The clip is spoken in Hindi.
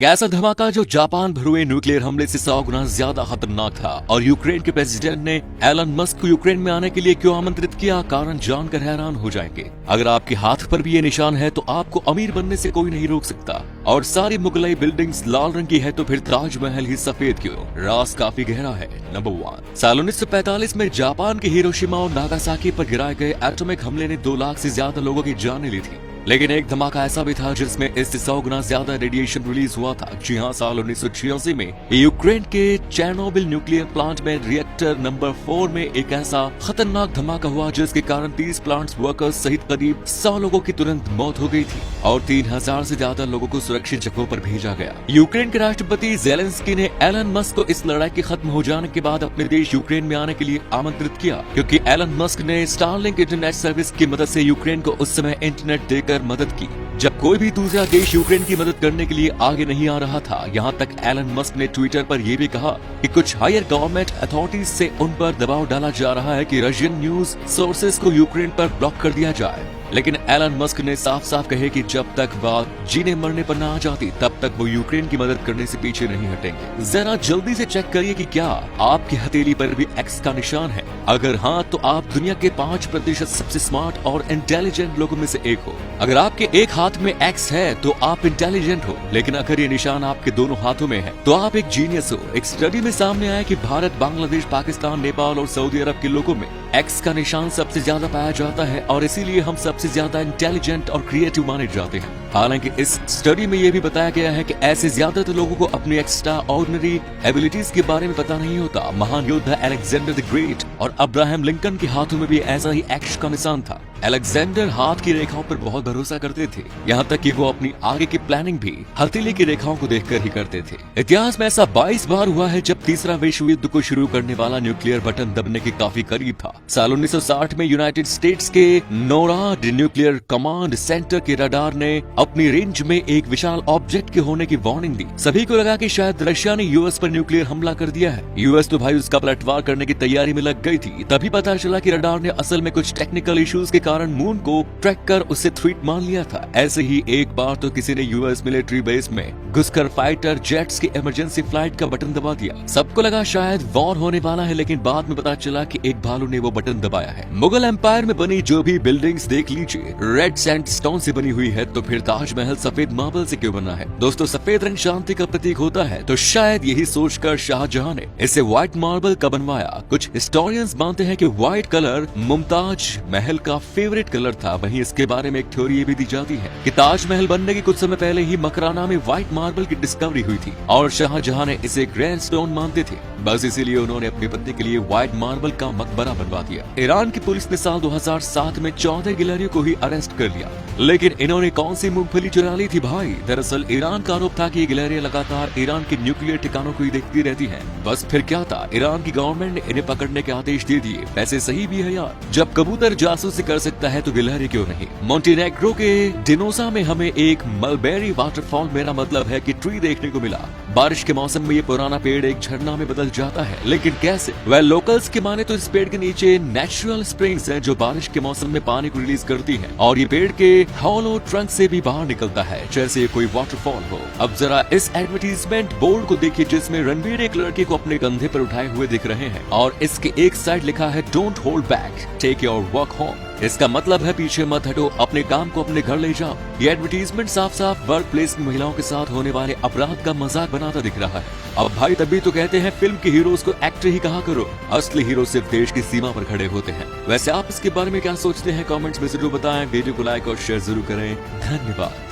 कैसा धमाका जो जापान पर हुए न्यूक्लियर हमले से 100 गुना ज्यादा खतरनाक था। और यूक्रेन के प्रेसिडेंट ने एलन मस्क को यूक्रेन में आने के लिए क्यों आमंत्रित किया, कारण जानकर हैरान हो जाएंगे। अगर आपके हाथ पर भी ये निशान है तो आपको अमीर बनने से कोई नहीं रोक सकता। और सारी मुगलई बिल्डिंग्स लाल रंग की है तो फिर ताजमहल ही सफेद क्यों? राज काफी गहरा है। नंबर 1, साल 1945 में जापान के हिरोशिमा और नागासाकी पर गिराए गए एटॉमिक हमले ने 2 लाख से ज्यादा लोगों की जान ली थी। लेकिन एक धमाका ऐसा भी था जिसमें इससे 100 गुना ज्यादा रेडिएशन रिलीज हुआ था। जी हाँ, साल 1986 में यूक्रेन के चेर्नोबिल न्यूक्लियर प्लांट में रिएक्टर नंबर 4 में एक ऐसा खतरनाक धमाका हुआ जिसके कारण 30 प्लांट वर्कर्स सहित करीब 100 लोगों की तुरंत मौत हो गई थी और 3000 से ज्यादा लोगों को सुरक्षित जगहों पर भेजा गया। यूक्रेन के राष्ट्रपति ज़ेलेंस्की ने एलन मस्क को इस लड़ाई के खत्म हो जाने के बाद अपने देश यूक्रेन में आने के लिए आमंत्रित किया, क्योंकि एलन मस्क ने स्टारलिंक इंटरनेट सर्विस की मदद से यूक्रेन को उस समय इंटरनेट देकर मदद की जब कोई भी दूसरा देश यूक्रेन की मदद करने के लिए आगे नहीं आ रहा था। यहाँ तक एलन मस्क ने ट्विटर पर यह भी कहा कि कुछ हायर गवर्नमेंट अथॉरिटीज से उन पर दबाव डाला जा रहा है कि रशियन न्यूज सोर्सेज को यूक्रेन पर ब्लॉक कर दिया जाए। लेकिन एलन मस्क ने साफ साफ कहे कि जब तक बात जीने मरने पर न आ जाती तब तक वो यूक्रेन की मदद करने से पीछे नहीं हटेंगे। जरा जल्दी से चेक करिए कि क्या आपकी हथेली पर भी एक्स का निशान है। अगर हाँ तो आप दुनिया के 5% सबसे स्मार्ट और इंटेलिजेंट लोगों में से एक हो। अगर आपके एक हाथ में एक्स है तो आप इंटेलिजेंट हो, लेकिन अगर ये निशान आपके दोनों हाथों में है तो आप एक जीनियस हो। एक स्टडी में सामने आया कि भारत, बांग्लादेश, पाकिस्तान, नेपाल और सऊदी अरब के लोगों में एक्स का निशान सबसे ज्यादा पाया जाता है और इसीलिए हम सबसे ज्यादा इंटेलिजेंट और क्रिएटिव माने जाते हैं। हालांकि इस स्टडी में यह भी बताया गया है कि ऐसे ज्यादातर लोगों को अपनी एक्स्ट्रा ऑर्डिनरी एबिलिटीज के बारे में पता नहीं होता। महान योद्धा अलेक्जेंडर द ग्रेट और अब्राहम लिंकन के हाथों में भी ऐसा ही एक्स का निशान था। अलेक्जेंडर हाथ की रेखाओं पर बहुत भरोसा करते थे, यहाँ तक कि वो अपनी आगे की प्लानिंग भी हथेली की रेखाओं को देखकर ही करते थे। इतिहास में ऐसा 22 बार हुआ है जब तीसरा विश्व युद्ध को शुरू करने वाला न्यूक्लियर बटन दबने के काफी करीब था। साल 1960 में यूनाइटेड स्टेट्स के नोराड न्यूक्लियर कमांड सेंटर के रडार ने अपनी रेंज में एक विशाल ऑब्जेक्ट के होने की वार्निंग दी। सभी को लगा कि शायद रशिया ने यूएस पर न्यूक्लियर हमला कर दिया है। यूएस तो भाई उसका पलटवार करने की तैयारी में लग गई थी। तभी पता चला कि रडार ने असल में कुछ टेक्निकल इश्यूज के कारण मून को ट्रैक कर उससे थ्रेट मान लिया था। ऐसे ही एक बार तो किसी ने यूएस मिलिट्री बेस में घुसकर फाइटर जेट्स के इमरजेंसी फ्लाइट का बटन दबा दिया। सबको लगा शायद वॉर होने वाला है, लेकिन बाद में पता चला कि एक भालू ने वो बटन दबाया है। मुगल एम्पायर में बनी जो भी बिल्डिंग्स देख लीजिए रेड सैंडस्टोन से बनी हुई है, तो फिर ताजमहल सफेद मार्बल से क्यों बना है? दोस्तों, सफेद रंग शांति का प्रतीक होता है, तो शायद यही सोचकर शाहजहां ने इसे व्हाइट मार्बल का बनवाया। कुछ हिस्टोरियंस मानते हैं कि व्हाइट कलर मुमताज महल का फेवरेट कलर था। वहीं इसके बारे में एक थ्योरी ये भी दी जाती है कि ताजमहल बनने के कुछ समय पहले ही मकराना में व्हाइट मार्बल की डिस्कवरी हुई थी और शाहजहां ने इसे ग्रैंड स्टोन मानते थे। बस इसीलिए उन्होंने अपनी पत्नी के लिए व्हाइट मार्बल का मकबरा बनवा दिया। ईरान की पुलिस ने साल 2007 में 14 गिलहरियों को ही अरेस्ट कर लिया, लेकिन इन्होंने कौन सी मूंगफली चुरा ली थी भाई? दरअसल ईरान का आरोप था कि ये गिलहरियां लगातार ईरान के न्यूक्लियर ठिकानों को ही देखती रहती हैं। बस फिर क्या था, ईरान की गवर्नमेंट ने इन्हें पकड़ने के आदेश दे दिए। वैसे सही भी है यार, जब कबूतर जासूसी कर सकता है तो गिलहरी क्यों नहीं। मोंटेनेग्रो के डिनोसा में हमें एक मलबेरी वाटरफॉल, मेरा मतलब है कि ट्री देखने को मिला। बारिश के मौसम में ये पुराना पेड़ एक झरना में बदल जाता है, लेकिन कैसे? वह लोकल्स के माने तो इस पेड़ के नीचे नेचुरल स्प्रिंग्स हैं जो बारिश के मौसम में पानी को रिलीज करती हैं और ये पेड़ के हॉलो ट्रंक से भी बाहर निकलता है जैसे कोई वाटरफॉल हो। अब जरा इस एडवर्टीजमेंट बोर्ड को देखिए जिसमें रणबीर एक लड़के को अपने कंधे पर उठाए हुए दिख रहे हैं और इसके एक साइड लिखा है don't hold back, take your work home. इसका मतलब है पीछे मत हटो, अपने काम को अपने घर ले जाओ। ये एडवर्टीजमेंट साफ साफ वर्क प्लेस में महिलाओं के साथ होने वाले अपराध का मजाक बनाता दिख रहा है। अब भाई तभी तो कहते हैं फिल्म के हीरोज को एक्टर ही कहा करो, असली हीरो सिर्फ देश की सीमा पर खड़े होते हैं। वैसे आप इसके बारे में क्या सोचते हैं? कमेंट्स में जरूर बताएं। वीडियो को लाइक और शेयर जरूर करें। धन्यवाद।